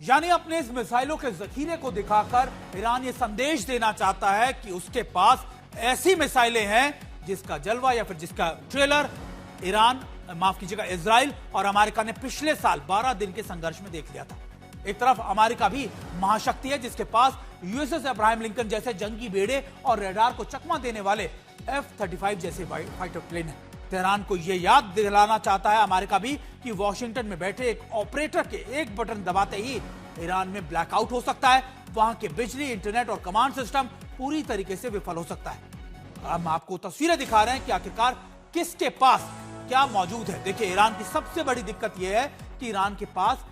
यानी अपने इस मिसाइलों के जखीरे को दिखाकर ईरान ये संदेश देना चाहता है कि उसके पास ऐसी मिसाइलें हैं जिसका जलवा या फिर जिसका ट्रेलर ईरान, माफ कीजिएगा, इजराइल और अमेरिका ने पिछले साल 12 दिन के संघर्ष में देख लिया था। एक तरफ अमेरिका भी महाशक्ति है जिसके पास यूएसएस अब्राहम लिंकन जैसे जंगी बेड़े और रडार को चकमा देने वाले F-35 जैसे फाइटर प्लेन है। तेहरान को यह याद दिलाना चाहता है अमेरिका भी कि वॉशिंगटन में बैठे एक ऑपरेटर के एक बटन दबाते ही ईरान में ब्लैकआउट हो सकता है, वहां के बिजली, इंटरनेट और कमांड सिस्टम पूरी तरीके से विफल हो सकता है। हम आपको तस्वीरें दिखा रहे हैं कि आखिरकार किसके पास क्या मौजूद है। देखिए, ईरान की सबसे बड़ी दिक्कत यह है कि ईरान के पास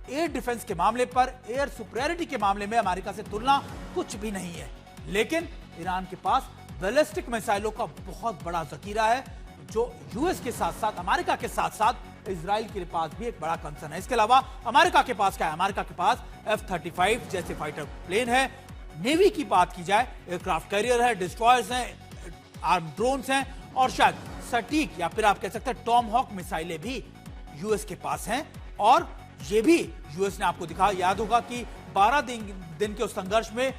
एयर डिफेंस के मामले पर, एयर सुपरियरिटी के मामले में अमेरिका से तुलना कुछ भी नहीं है, लेकिन ईरान के पास बैलिस्टिक मिसाइलों का बहुत बड़ा जखीरा है जो यूएस के साथ साथ, अमेरिका के साथ साथ इजराइल के पास भी एक बड़ा कंसर्न है। इसके अलावा अमेरिका के पास क्या है? अमेरिका के पास F-35 जैसे फाइटर प्लेन है। नेवी की बात की जाए, एयरक्राफ्ट कैरियर है, डिस्ट्रॉयर्स हैं, आर्म ड्रोन्स हैं और शायद सटीक या फिर आप कह सकते हैं टॉमहॉक मिसाइलें भी यूएस के पास हैं। और ये भी यूएस ने आपको दिखा, याद होगा कि 12 दिन के उस संघर्ष में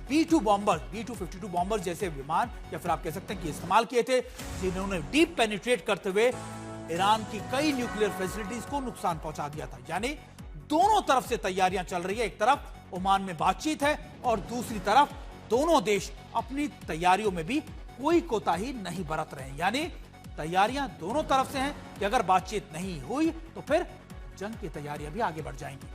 B-2 बॉम्बर, B-252 बॉम्बर जैसे विमान या फिर आप कह सकते हैं कि इस्तेमाल किए थे, जिन्होंने डीप पेनिट्रेट करते हुए ईरान की कई न्यूक्लियर फैसिलिटीज को नुकसान पहुंचा दिया था। यानी दोनों तरफ से तैयारियां चल रही है। एक तरफ ओमान में बातचीत है और दूसरी तरफ दोनों देश अपनी तैयारियों में भी कोई कोताही नहीं बरत रहे हैं। यानी तैयारियां दोनों तरफ से हैं कि अगर बातचीत नहीं हुई तो फिर जंग की तैयारियां भी आगे बढ़ जाएंगी।